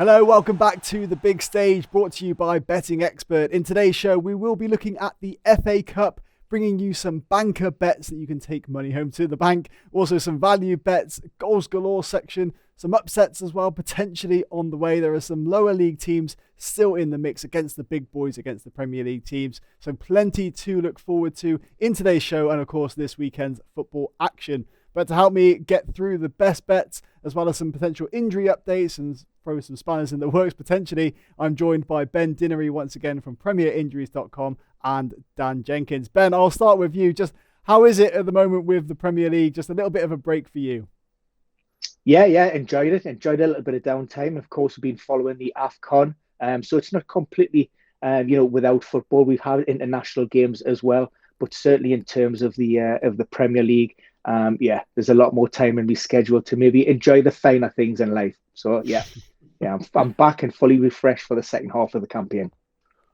Hello, welcome back to The Big Stage, brought to you by Betting Expert. In today's show, we will be looking at the FA Cup, bringing you some banker bets that you can take money home to the bank. Also some value bets, goals galore section, some upsets as well, potentially on the way. There are some lower league teams still in the mix against the big boys, against the Premier League teams. So plenty to look forward to in today's show and, of course, this weekend's football action. But to help me get through the best bets, as well as some potential injury updates and throw some spanners in the works potentially, I'm joined by Ben Dinnery once again from PremierInjuries.com and Dan Jenkins. Ben, I'll start with you. Just how is it at the moment with the Premier League? Just a little bit of a break for you. Yeah, enjoyed it. Enjoyed a little bit of downtime. Of course, we've been following the AFCON, so it's not completely, without football. We've had international games as well, but certainly in terms of the Premier League, there's a lot more time in my schedule to maybe enjoy the finer things in life. So I'm back and fully refreshed for the second half of the campaign.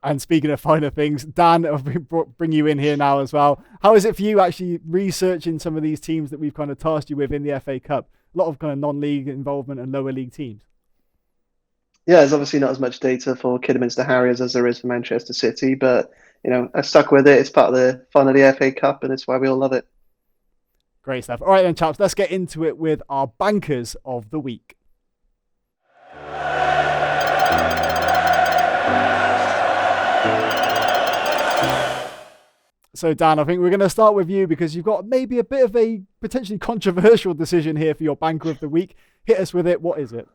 And speaking of finer things, Dan, I'll bring you in here now as well. How is it for you actually researching some of these teams that we've kind of tasked you with in the FA Cup? A lot of kind of non-league involvement and lower league teams. Yeah, there's obviously not as much data for Kidderminster Harriers as there is for Manchester City, but I stuck with it. It's part of the fun of the FA Cup, and it's why we all love it. Great stuff. All right then, chaps, let's get into it with our bankers of the week. So, Dan, I think we're going to start with you because you've got maybe a bit of a potentially controversial decision here for your banker of the week. Hit us with it. What is it?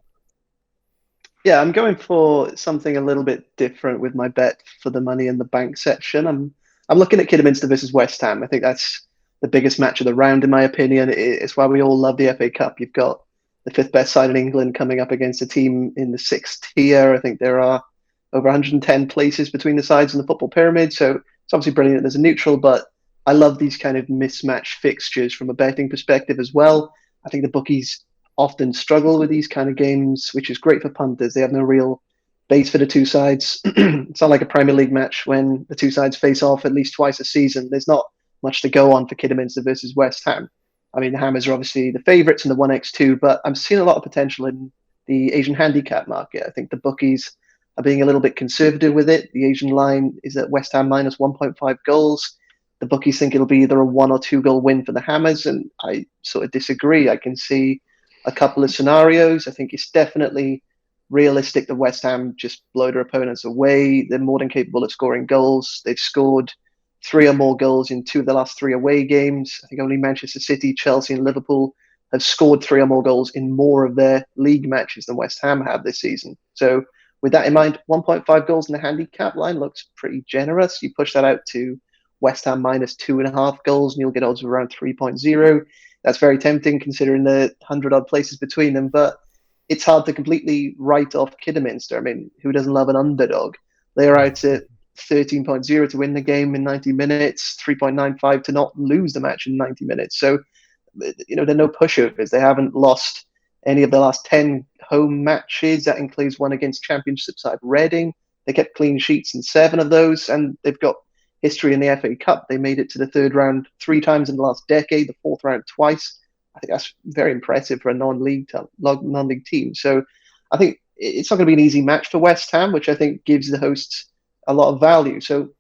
Yeah, I'm going for something a little bit different with my bet for the money in the bank section. I'm looking at Kidderminster versus West Ham. I think that's the biggest match of the round, in my opinion. It's why we all love the FA Cup. You've got the fifth best side in England coming up against a team in the sixth tier. I think there are over 110 places between the sides in the football pyramid. So it's obviously brilliant as a neutral, but I love these kind of mismatched fixtures from a betting perspective as well. I think the bookies often struggle with these kind of games, which is great for punters. They have no real base for the two sides. It's not like a Premier League match when the two sides face off at least twice a season. There's not much to go on for Kidderminster versus West Ham. I mean, the Hammers are obviously the favourites in the 1x2, but I'm seeing a lot of potential in the Asian handicap market. I think the bookies are being a little bit conservative with it. The Asian line is at West Ham minus 1.5 goals. The bookies think it'll be either a 1 or 2 goal win for the Hammers, and I sort of disagree. I can see a couple of scenarios. I think it's definitely realistic that West Ham just blow their opponents away. They're more than capable of scoring goals. They've scored 3 or more goals in 2 of the last 3 away games. I think only Manchester City, Chelsea, and Liverpool have scored 3 or more goals in more of their league matches than West Ham have this season. So with that in mind, 1.5 goals in the handicap line looks pretty generous. You push that out to West Ham minus 2.5 goals, and you'll get odds of around 3.0. That's very tempting considering the 100-odd places between them, but it's hard to completely write off Kidderminster. I mean, who doesn't love an underdog? They are out at 13.0 to win the game in 90 minutes, 3.95 to not lose the match in 90 minutes. So, they're no pushovers. They haven't lost any of the last 10 home matches. That includes one against Championship side Reading. They kept clean sheets in 7 of those, and they've got history in the FA Cup. They made it to the 3rd round 3 times in the last decade, the 4th round twice. I think that's very impressive for a non-league team. So I think it's not going to be an easy match for West Ham, which I think gives the hosts a lot of value. So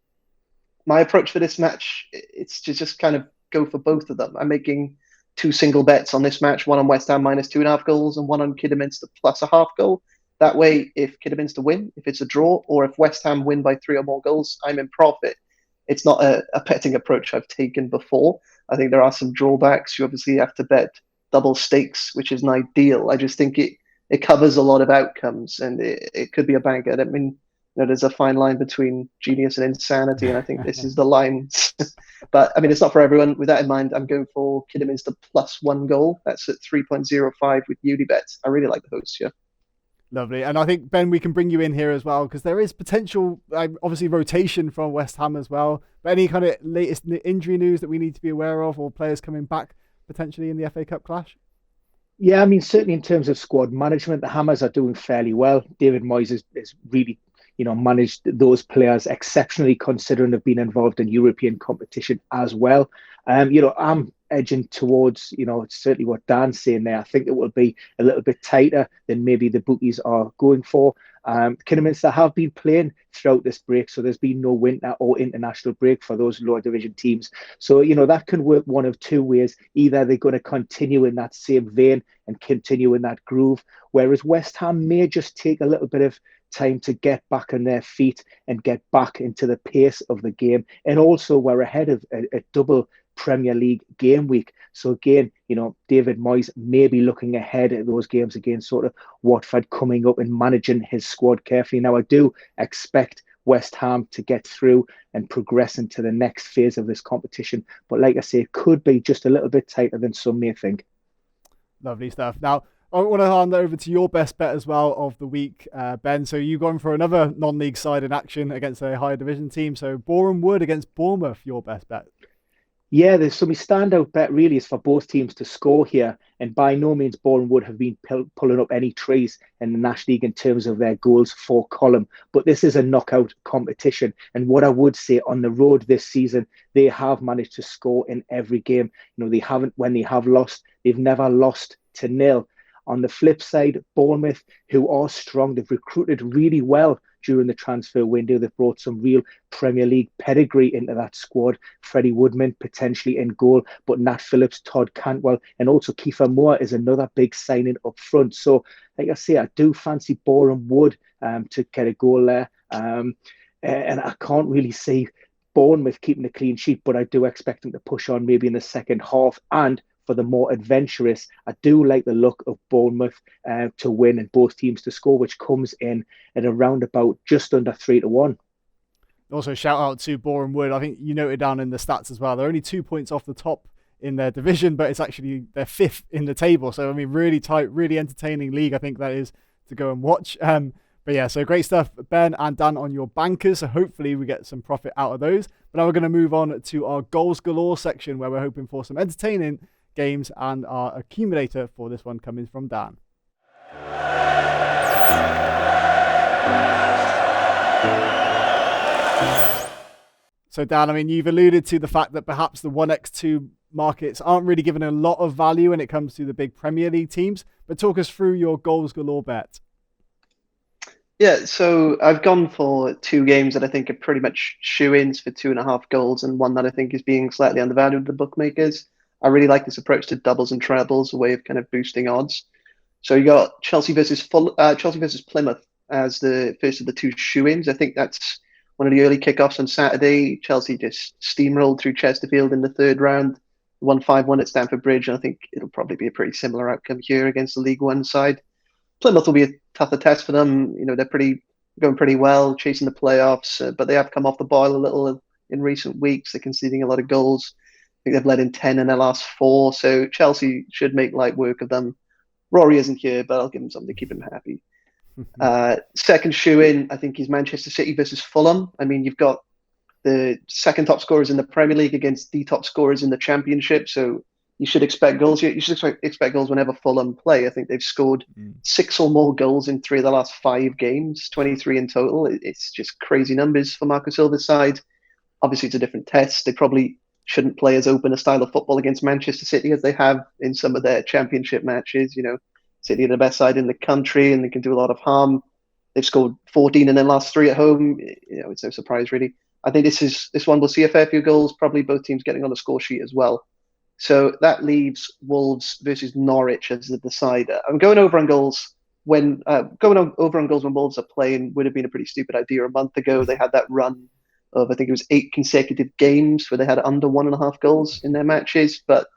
my approach for this match, it's to just kind of go for both of them. I'm making 2 single bets on this match, one on West Ham minus 2.5 goals and one on Kidderminster plus a half goal. That way, if Kidderminster win, if it's a draw, or if West Ham win by 3 or more goals, I'm in profit. It's not a betting approach I've taken before. I think there are some drawbacks. You obviously have to bet double stakes, which isn't ideal. I just think it covers a lot of outcomes, and it could be a banker. I mean, there's a fine line between genius and insanity, and I think this is the line. But I mean, it's not for everyone. With that in mind, I'm going for Kidderminster plus 1 goal. That's at 3.05 with Unibet. I really like the hosts here. Lovely. And I think, Ben, we can bring you in here as well because there is potential, obviously, rotation from West Ham as well. But any kind of latest injury news that we need to be aware of, or players coming back potentially in the FA Cup clash? Yeah, I mean, certainly in terms of squad management, the Hammers are doing fairly well. David Moyes is really, managed those players exceptionally, considering they've been involved in European competition as well. I'm edging towards, certainly what Dan's saying there. I think it will be a little bit tighter than maybe the bookies are going for. Kidderminster have been playing throughout this break, so there's been no winter or international break for those lower division teams. So, that can work one of two ways. Either they're going to continue in that same vein and continue in that groove, whereas West Ham may just take a little bit of time to get back on their feet and get back into the pace of the game. And also, we're ahead of a double Premier League game week. So again, David Moyes may be looking ahead at those games against sort of Watford coming up and managing his squad carefully. Now, I do expect West Ham to get through and progress into the next phase of this competition. But like I say, it could be just a little bit tighter than some may think. Lovely stuff. Now, I want to hand over to your best bet as well of the week, Ben. So you've gone for another non-league side in action against a higher division team. So Boreham Wood against Bournemouth, your best bet. Yeah, my standout bet really is for both teams to score here. And by no means Boreham Wood have been pulling up any trees in the National League in terms of their goals for column. But this is a knockout competition. And what I would say, on the road this season, they have managed to score in every game. They haven't, when they have lost, they've never lost to nil. On the flip side, Bournemouth, who are strong, they've recruited really well during the transfer window. They've brought some real Premier League pedigree into that squad. Freddie Woodman potentially in goal, but Nat Phillips, Todd Cantwell, and also Kiefer Moore is another big signing up front. So, like I say, I do fancy Boreham Wood to get a goal there. And I can't really see Bournemouth keeping a clean sheet, but I do expect them to push on maybe in the second half. And for the more adventurous, I do like the look of Bournemouth to win and both teams to score, which comes in at around about just under 3-1. Also, shout out to Boreham Wood. I think you noted down in the stats as well. They're only 2 points off the top in their division, but it's actually they're fifth in the table. So, I mean, really tight, really entertaining league. I think that is to go and watch. But yeah, so great stuff, Ben and Dan, on your bankers. So hopefully we get some profit out of those. But now we're going to move on to our goals galore section, where we're hoping for some entertaining games, and our accumulator for this one coming from Dan. So Dan, I mean, you've alluded to the fact that perhaps the 1x2 markets aren't really given a lot of value when it comes to the big Premier League teams, but talk us through your goals galore bet. Yeah, so I've gone for two games that I think are pretty much shoe-ins for 2.5 goals, and one that I think is being slightly undervalued with the bookmakers. I really like this approach to doubles and trebles, a way of kind of boosting odds. So you got Chelsea versus Plymouth as the first of the two shoe-ins. I think that's one of the early kickoffs on Saturday. Chelsea just steamrolled through Chesterfield in the third round, won 5-1 at Stamford Bridge, and I think it'll probably be a pretty similar outcome here against the League One side. Plymouth will be a tougher test for them. They're going pretty well, chasing the playoffs, but they have come off the boil a little in recent weeks. They're conceding a lot of goals. I think they've led in 10 in their last 4, so Chelsea should make light work of them. Rory isn't here, but I'll give him something to keep him happy. Second shoe-in, I think, is Manchester City versus Fulham. I mean, you've got the second top scorers in the Premier League against the top scorers in the Championship, so you should expect goals. You should expect goals whenever Fulham play. I think they've scored 6 or more goals in 3 of the last 5 games, 23 in total. It's just crazy numbers for Marco Silva's side. Obviously, it's a different test. They probably shouldn't play as open a style of football against Manchester City as they have in some of their Championship matches. City are the best side in the country, and they can do a lot of harm. They've scored 14 in their last 3 at home. It's no surprise, really. I think this one will see a fair few goals, probably both teams getting on the score sheet as well. So that leaves Wolves versus Norwich as the decider. I'm going over on goals when Wolves are playing would have been a pretty stupid idea a month ago. They had that run of, I think it was 8 consecutive games where they had under 1.5 goals in their matches, but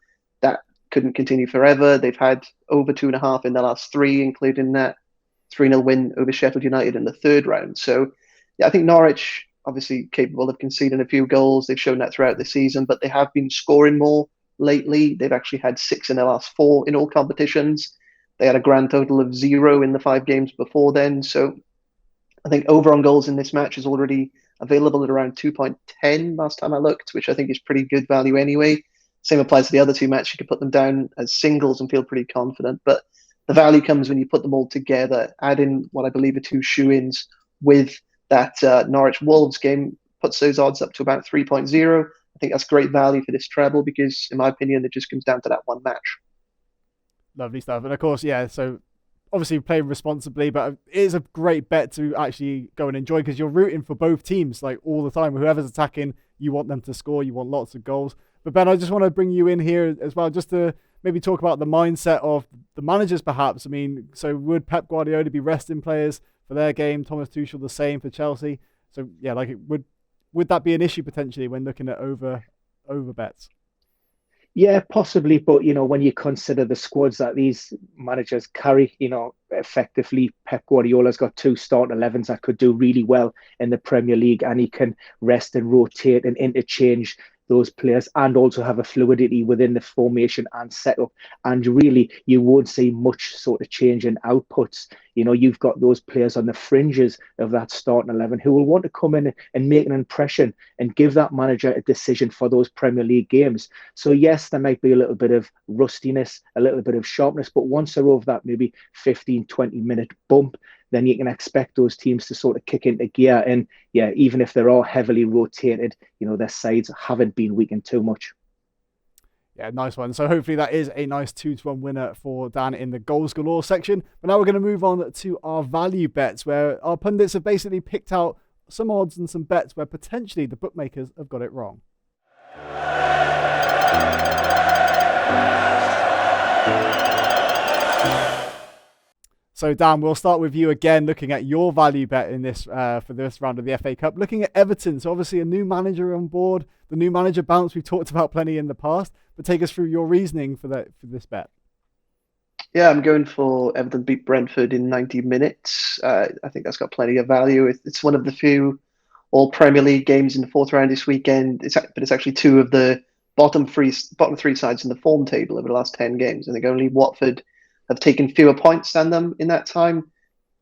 that couldn't continue forever. They've had over 2.5 in their last 3, including that 3-0 win over Sheffield United in the third round. So yeah, I think Norwich obviously capable of conceding a few goals. They've shown that throughout the season, but they have been scoring more lately. They've actually had 6 in their last 4 in all competitions. They had a grand total of 0 in the 5 games before then. So I think over on goals in this match is already available at around 2.10 last time I looked, which I think is pretty good value anyway. Same applies to the other 2 matches. You could put them down as singles and feel pretty confident. But the value comes when you put them all together, add in what I believe are 2 shoe-ins with that Norwich Wolves game, puts those odds up to about 3.0. I think that's great value for this treble because, in my opinion, it just comes down to that one match. Lovely stuff. And of course, yeah, so obviously playing responsibly, but it is a great bet to actually go and enjoy because you're rooting for both teams like all the time. Whoever's attacking, you want them to score, you want lots of goals. But Ben, I just want to bring you in here as well, just to maybe talk about the mindset of the managers perhaps. I mean, so would Pep Guardiola be resting players for their game? Thomas Tuchel the same for Chelsea? So yeah, like would that be an issue potentially when looking at over bets? Yeah, possibly. But, when you consider the squads that these managers carry, effectively Pep Guardiola's got 2 starting 11s that could do really well in the Premier League, and he can rest and rotate and interchange those players and also have a fluidity within the formation and setup. And really, you won't see much sort of change in outputs. You've got those players on the fringes of that starting 11 who will want to come in and make an impression and give that manager a decision for those Premier League games. So yes, there might be a little bit of rustiness, a little bit of sharpness, but once they're over that maybe 15, 20-minute bump, then you can expect those teams to sort of kick into gear. And yeah, even if they're all heavily rotated, their sides haven't been weakened too much. Yeah, nice one. So hopefully that is a nice 2-1 winner for Dan in the goals galore section. But now we're going to move on to our value bets, where our pundits have basically picked out some odds and some bets where potentially the bookmakers have got it wrong. So Dan, we'll start with you again, looking at your value bet in this for this round of the FA Cup. Looking at Everton, so obviously a new manager on board, the new manager bounce we've talked about plenty in the past. But take us through your reasoning for this bet. Yeah, I'm going for Everton beat Brentford in 90 minutes. I think that's got plenty of value. It's one of the few all Premier League games in the 4th round this weekend. But it's actually 2 of the bottom 3 sides in the form table over the last 10 games. I think only Watford have taken fewer points than them in that time,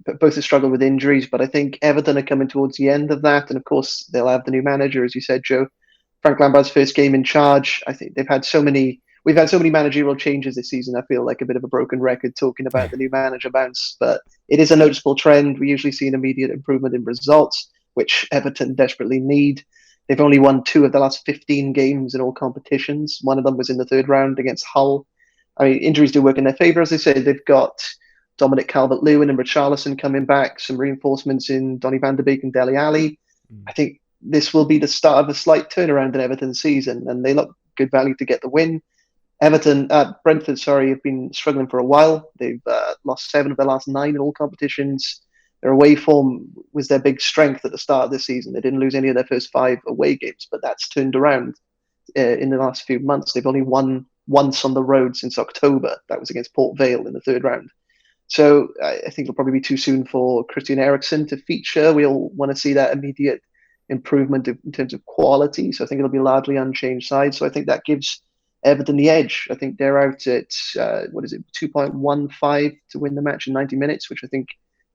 but both have struggled with injuries. But I think Everton are coming towards the end of that. And of course, they'll have the new manager, as you said, Joe. Frank Lampard's first game in charge. I think we've had so many managerial changes this season. I feel like a bit of a broken record talking about the new manager bounce, but it is a noticeable trend. We usually see an immediate improvement in results, which Everton desperately need. They've only won 2 of the last 15 games in all competitions. One of them was in the 3rd round against Hull. I mean, injuries do work in their favour, as they say. They've got Dominic Calvert-Lewin and Richarlison coming back, some reinforcements in Donny van de Beek and Dele Alli. I think this will be the start of a slight turnaround in Everton's season, and they look good value to get the win. Brentford, have been struggling for a while. They've lost 7 of their last 9 in all competitions. Their away form was their big strength at the start of the season. They didn't lose any of their first 5 away games, but that's turned around in the last few months. They've only won once on the road since October. That was against Port Vale in the 3rd round. So I think it'll probably be too soon for Christian Eriksen to feature. We'll want to see that immediate improvement in terms of quality. So I think it'll be largely unchanged side. So I think that gives Everton the edge. I think they're out at 2.15 to win the match in 90 minutes, which I think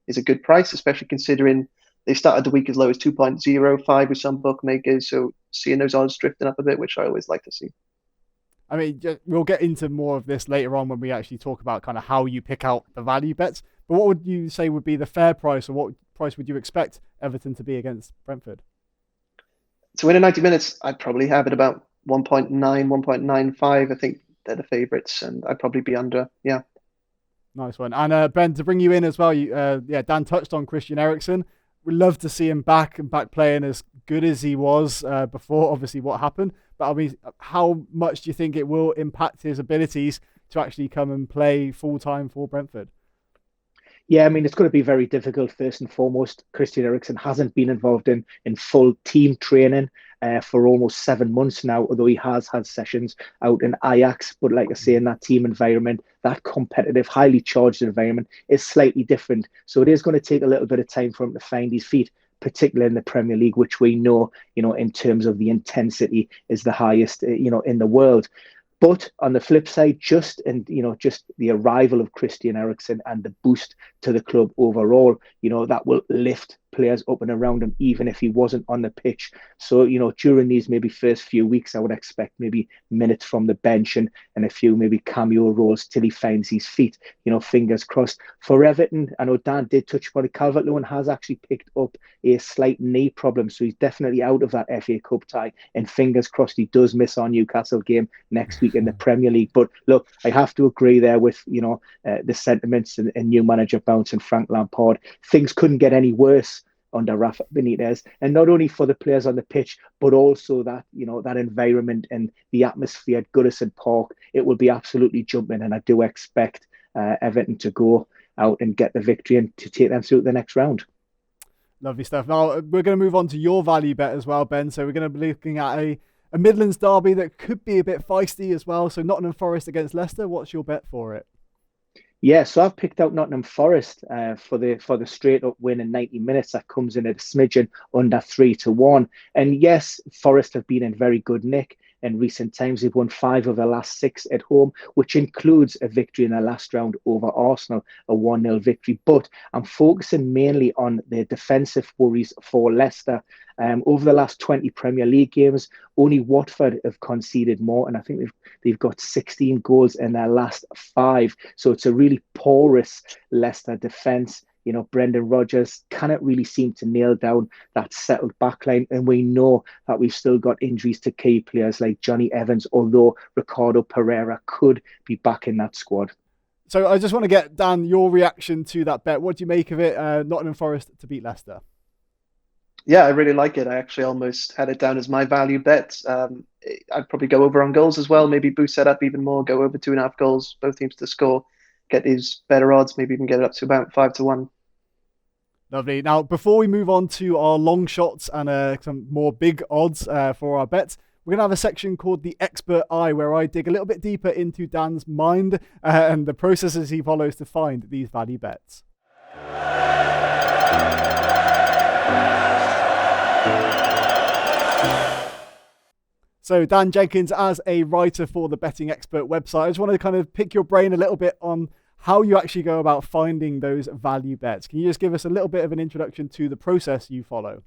is a good price, especially considering they started the week as low as 2.05 with some bookmakers. So seeing those odds drifting up a bit, which I always like to see. I mean, we'll get into more of this later on when we actually talk about kind of how you pick out the value bets. But what would you say would be the fair price, or what price would you expect Everton to be against Brentford? To win in 90 minutes, I'd probably have it about 1.9, 1.95. I think they're the favourites, and I'd probably be under. Yeah. Nice one. And Ben, to bring you in as well, Dan touched on Christian Eriksen. We'd love to see him back playing as good as he was before, obviously, what happened. But I mean, how much do you think it will impact his abilities to actually come and play full-time for Brentford? Yeah, I mean, it's going to be very difficult. First and foremost, Christian Eriksen hasn't been involved in full team training for almost 7 months now, although he has had sessions out in Ajax. But like I say, in that team environment, that competitive, highly charged environment is slightly different. So it is going to take a little bit of time for him to find his feet, particularly in the Premier League, which we know, in terms of the intensity is the highest, in the world. But on the flip side, just the arrival of Christian Eriksen and the boost to the club overall. That will lift players up and around him, even if he wasn't on the pitch. So, during these maybe first few weeks, I would expect maybe minutes from the bench and a few maybe cameo roles till he finds his feet. Fingers crossed. For Everton, I know Dan did touch upon it. Calvert-Lewin has actually picked up a slight knee problem, so he's definitely out of that FA Cup tie. And fingers crossed he does miss our Newcastle game next week in the Premier League. But look, I have to agree there with the sentiments and new manager bounce and Frank Lampard. Things couldn't get any worse under Rafa Benitez, and not only for the players on the pitch, but also that that environment and the atmosphere at Goodison Park. It will be absolutely jumping, and I do expect Everton to go out and get the victory and to take them through the next round. Lovely stuff. Now we're going to move on to your value bet as well, Ben. So we're going to be looking at a Midlands derby that could be a bit feisty as well. So Nottingham Forest against Leicester. What's your bet for it? Yeah, so I've picked out Nottingham Forest for the straight up win in 90 minutes. That comes in at a smidgen under 3-1. And yes, Forest have been in very good nick in recent times. They've won 5 of their last 6 at home, which includes a victory in their last round over Arsenal, a 1-0 victory. But I'm focusing mainly on the defensive worries for Leicester. Over the last 20 Premier League games, only Watford have conceded more, and I think they've got 16 goals in their last 5. So it's a really porous Leicester defence. Brendan Rodgers cannot really seem to nail down that settled backline, and we know that we've still got injuries to key players like Johnny Evans, although Ricardo Pereira could be back in that squad. So I just want to get, Dan, your reaction to that bet. What do you make of it, Nottingham Forest to beat Leicester? Yeah, I really like it. I actually almost had it down as my value bet. I'd probably go over on goals as well, maybe boost that up even more, go over 2.5 goals, both teams to score, get these better odds, maybe even get it up to about 5-1. Lovely. Now, before we move on to our long shots and some more big odds for our bets, we're going to have a section called the Expert Eye, where I dig a little bit deeper into Dan's mind and the processes he follows to find these value bets. So Dan Jenkins, as a writer for the Betting Expert website, I just want to kind of pick your brain a little bit on how you actually go about finding those value bets. Can you just give us a little bit of an introduction to the process you follow?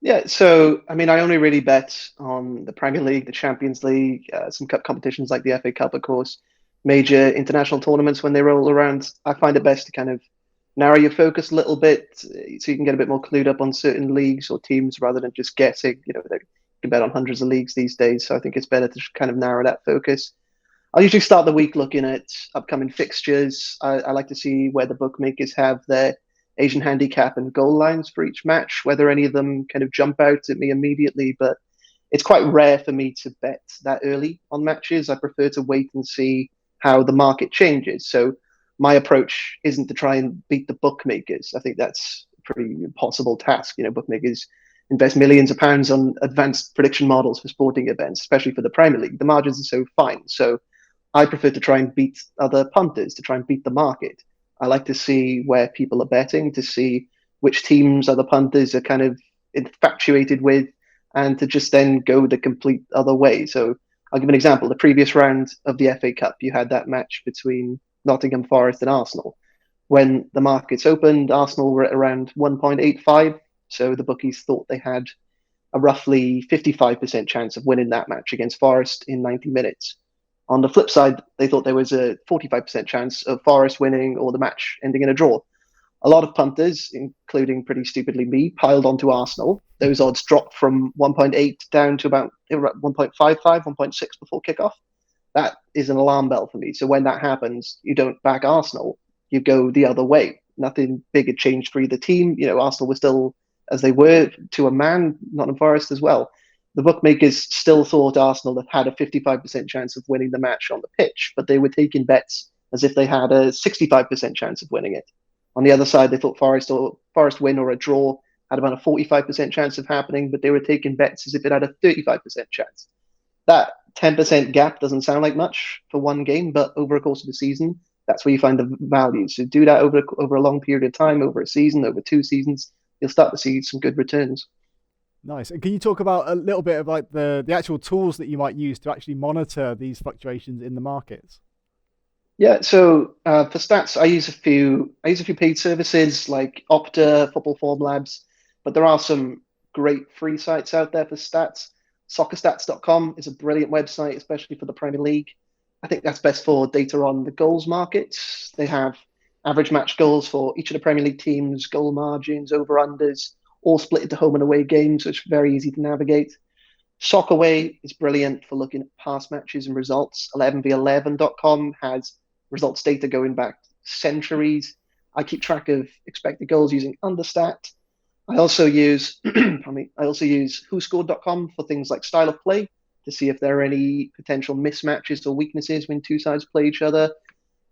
Yeah, so I only really bet on the Premier League, the Champions League, some cup competitions like the FA Cup, of course, major international tournaments when they roll around. I find it best to kind of narrow your focus a little bit so you can get a bit more clued up on certain leagues or teams rather than just guessing. You can bet on hundreds of leagues these days, so I think it's better to kind of narrow that focus. I'll usually start the week looking at upcoming fixtures. I like to see where the bookmakers have their Asian handicap and goal lines for each match, whether any of them kind of jump out at me immediately. But it's quite rare for me to bet that early on matches. I prefer to wait and see how the market changes. So my approach isn't to try and beat the bookmakers. I think that's a pretty impossible task. Bookmakers invest millions of pounds on advanced prediction models for sporting events, especially for the Premier League. The margins are so fine. So I prefer to try and beat other punters, to try and beat the market. I like to see where people are betting, to see which teams other punters are kind of infatuated with, and to just then go the complete other way. So I'll give an example. The previous round of the FA Cup, you had that match between Nottingham Forest and Arsenal. When the markets opened, Arsenal were at around 1.85. So the bookies thought they had a roughly 55% chance of winning that match against Forest in 90 minutes. On the flip side, they thought there was a 45% chance of Forest winning or the match ending in a draw. A lot of punters, including pretty stupidly me, piled onto Arsenal. Those odds dropped from 1.8 down to about 1.55, 1.6 before kickoff. That is an alarm bell for me. So when that happens, you don't back Arsenal, you go the other way. Nothing big had changed for either team. Arsenal were still as they were to a man, Nottingham Forest as well. The bookmakers still thought Arsenal had a 55% chance of winning the match on the pitch, but they were taking bets as if they had a 65% chance of winning it. On the other side, they thought Forest win or a draw had about a 45% chance of happening, but they were taking bets as if it had a 35% chance. That 10% gap doesn't sound like much for one game, but over a course of the season, that's where you find the value. So do that over a long period of time, over a season, over 2 seasons, you'll start to see some good returns. Nice. And can you talk about a little bit of like the actual tools that you might use to actually monitor these fluctuations in the markets? Yeah, so for stats, I use a few paid services like Opta, Football Form Labs, but there are some great free sites out there for stats. Soccerstats.com is a brilliant website, especially for the Premier League. I think that's best for data on the goals markets. They have average match goals for each of the Premier League teams, goal margins, over-unders, all split into home and away games, so it's very easy to navigate. Soccerway is brilliant for looking at past matches and results. 11v11.com has results data going back centuries. I keep track of expected goals using Understat. I also use I also use whoscored.com for things like style of play to see if there are any potential mismatches or weaknesses when two sides play each other.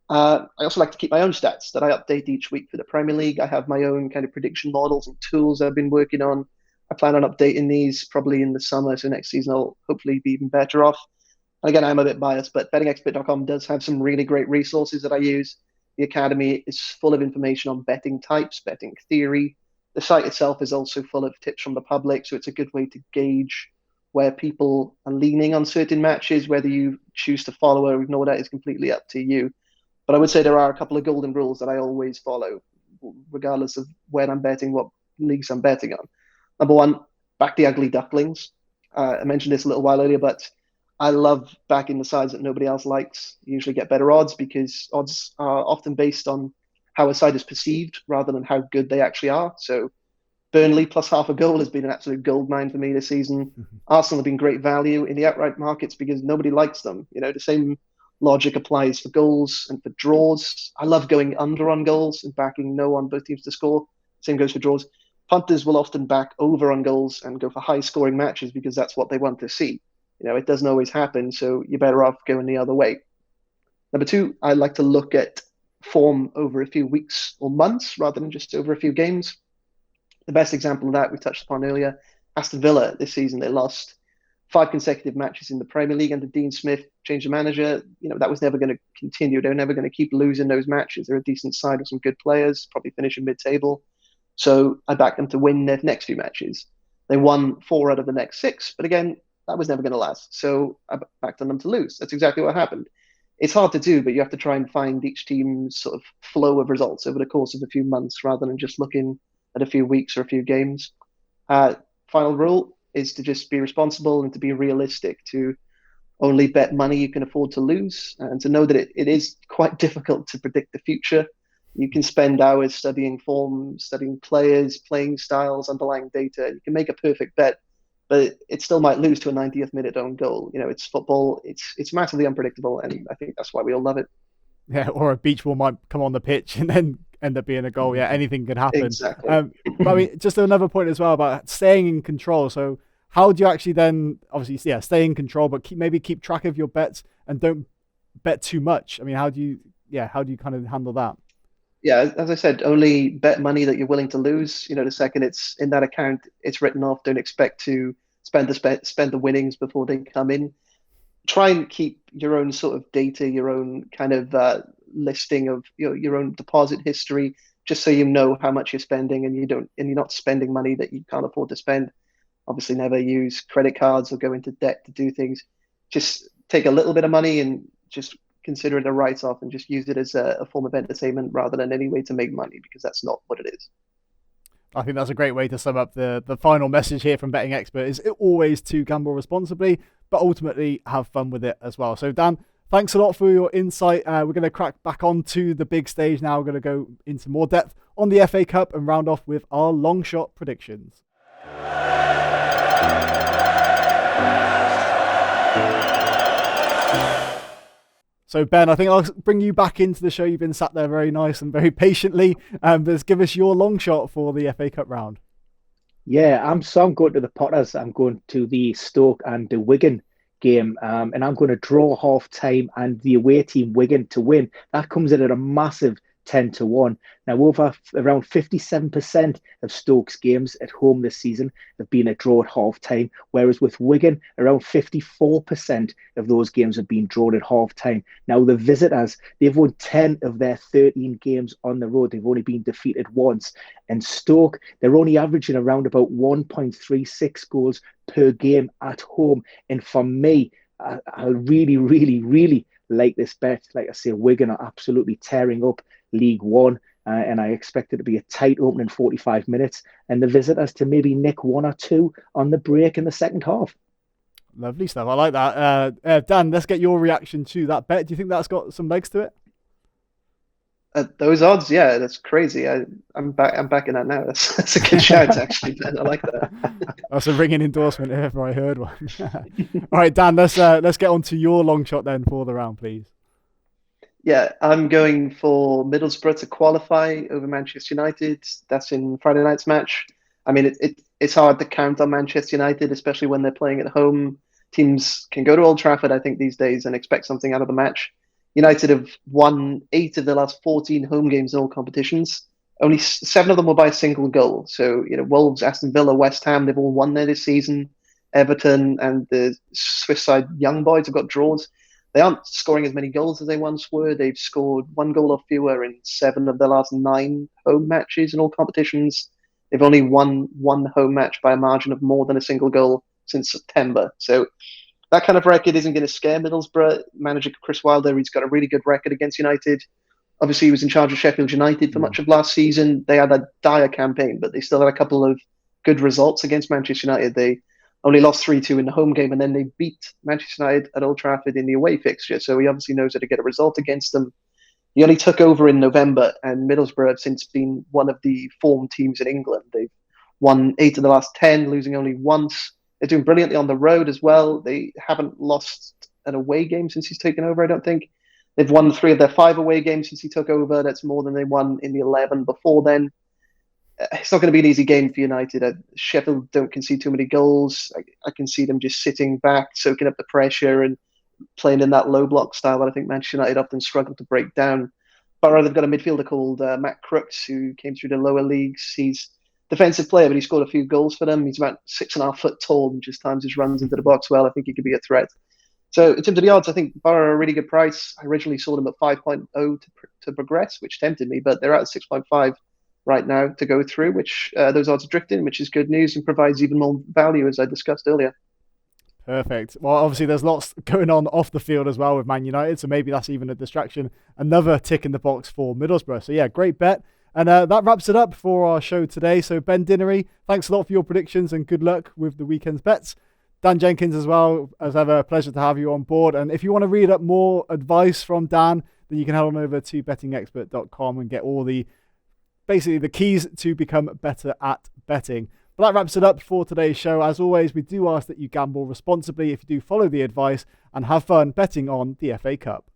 I also like to keep my own stats that I update each week for the Premier League. I have my own kind of prediction models and tools I've been working on. I plan on updating these probably in the summer, so next season I'll hopefully be even better off. And again, I'm a bit biased, but bettingexpert.com does have some really great resources that I use. The Academy is full of information on betting types, betting theory. The site itself is also full of tips from the public, so it's a good way to gauge where people are leaning on certain matches. Whether you choose to follow or ignore that is completely up to you. But I would say there are a couple of golden rules that I always follow, regardless of when I'm betting, what leagues I'm betting on. Number one, back the ugly ducklings. I mentioned this a little while earlier, but I love backing the sides that nobody else likes. You usually get better odds because odds are often based on how a side is perceived rather than how good they actually are. So Burnley plus half a goal has been an absolute goldmine for me this season. Mm-hmm. Arsenal have been great value in the outright markets because nobody likes them. You know, the same logic applies for goals and for draws. I love going under on goals and backing no on both teams to score. Same goes for draws. Punters will often back over on goals and go for high scoring matches because that's what they want to see. You know, it doesn't always happen, so you're better off going the other way. Number two, I like to look at form over a few weeks or months rather than just over a few games. The best example of that we touched upon earlier, Aston Villa this season, they lost 5 consecutive matches in the Premier League under Dean Smith, changed the manager. You know, that was never going to continue. They were never going to keep losing those matches. They're a decent side with some good players, probably finishing mid-table. So I backed them to win their next few matches. They won 4 out of the next 6, but again, that was never going to last. So I backed on them to lose. That's exactly what happened. It's hard to do, but you have to try and find each team's sort of flow of results over the course of a few months rather than just looking at a few weeks or a few games. Final rule is to just be responsible and to be realistic, to only bet money you can afford to lose, and to know that it is quite difficult to predict the future. You can spend hours studying form, studying players, playing styles, underlying data. You can make a perfect bet, but it still might lose to a 90th minute own goal. You know, it's football. It's massively unpredictable, and I think that's why we all love it. Yeah, or a beach ball might come on the pitch and then end up being a goal. Yeah, anything can happen. Exactly. But I mean, just another point as well about staying in control. So how do you actually then, obviously, yeah, stay in control, but keep track of your bets and don't bet too much? I mean, how do you kind of handle that? Yeah, as I said, only bet money that you're willing to lose. You know, the second it's in that account, it's written off. Don't expect to spend the winnings before they come in. Try and keep your own sort of data, your own kind of listing of your own deposit history, just so you know how much you're spending and you're not spending money that you can't afford to spend. Obviously, never use credit cards or go into debt to do things. Just take a little bit of money and just consider it a write-off and just use it as a form of entertainment rather than any way to make money, because that's not what it is. I think that's a great way to sum up the final message here from Betting Expert, is always to gamble responsibly, but ultimately have fun with it as well. So Dan, thanks a lot for your insight. We're going to crack back onto the big stage now. We're going to go into more depth on the FA Cup and round off with our long shot predictions. So Ben, I think I'll bring you back into the show. You've been sat there very nice and very patiently. But give us your long shot for the FA Cup round. Yeah, I'm going to the Potters. I'm going to the Stoke and the Wigan game, and I'm going to draw half time and the away team Wigan to win. That comes in at a massive 10-1. Now, over around 57% of Stoke's games at home this season have been a draw at half time, whereas with Wigan, around 54% of those games have been drawn at half time. Now, the visitors, they've won 10 of their 13 games on the road. They've only been defeated once. And Stoke, they're only averaging around about 1.36 goals per game at home. And for me, I really, really, really like this bet. Like I say, Wigan are absolutely tearing up League One. And I expect it to be a tight opening 45 minutes and the visitors to maybe nick 1 or 2 on the break in the second half. Lovely stuff. I like that. Dan, let's get your reaction to that bet. Do you think that's got some legs to it? Those odds, yeah, that's crazy. I'm backing that now. That's a good shout, actually, Ben. I like that. That's a ringing endorsement if ever I heard one. All right, Dan, let's get on to your long shot then for the round, please. Yeah, I'm going for Middlesbrough to qualify over Manchester United. That's in Friday night's match. I mean, it's hard to count on Manchester United, especially when they're playing at home. Teams can go to Old Trafford, I think, these days and expect something out of the match. United have won 8 of their last 14 home games in all competitions. Only 7 of them were by a single goal. So, Wolves, Aston Villa, West Ham, they've all won there this season. Everton and the Swiss side Young Boys have got draws. They aren't scoring as many goals as they once were. They've scored 1 goal or fewer in 7 of their last 9 home matches in all competitions. They've only won 1 home match by a margin of more than a single goal since September. So that kind of record isn't going to scare Middlesbrough. Manager Chris Wilder, he's got a really good record against United. Obviously, he was in charge of Sheffield United for much of last season. They had a dire campaign, but they still had a couple of good results against Manchester United. They only lost 3-2 in the home game, and then they beat Manchester United at Old Trafford in the away fixture. So he obviously knows how to get a result against them. He only took over in November, and Middlesbrough have since been one of the form teams in England. They've won 8 of the last 10, losing only once. They're doing brilliantly on the road as well. They haven't lost an away game since he's taken over, I don't think. They've won 3 of their 5 away games since he took over. That's more than they won in the 11 before then. It's not going to be an easy game for United. Sheffield don't concede too many goals. I can see them just sitting back, soaking up the pressure and playing in that low block style that I think Manchester United often struggle to break down. Borough, they've got a midfielder called Matt Crooks, who came through the lower leagues. He's a defensive player, but he scored a few goals for them. He's about 6.5 foot tall and just times his runs into the box well. I think he could be a threat. So in terms of the odds, I think Borough are a really good price. I originally saw them at 5.0 to progress, which tempted me, but they're at 6.5 right now to go through, which those odds are drifting, which is good news and provides even more value, as I discussed earlier. Perfect. Well, obviously there's lots going on off the field as well with Man United, so maybe that's even a distraction. Another tick in the box for Middlesbrough. So yeah, great bet. And that wraps it up for our show today. So Ben Dinnery, thanks a lot for your predictions and good luck with the weekend's bets. Dan Jenkins as well, as ever, pleasure to have you on board. And if you want to read up more advice from Dan, then you can head on over to bettingexpert.com and get all the basically the keys to become better at betting. But that wraps it up for today's show. As always, we do ask that you gamble responsibly if you do follow the advice and have fun betting on the FA Cup.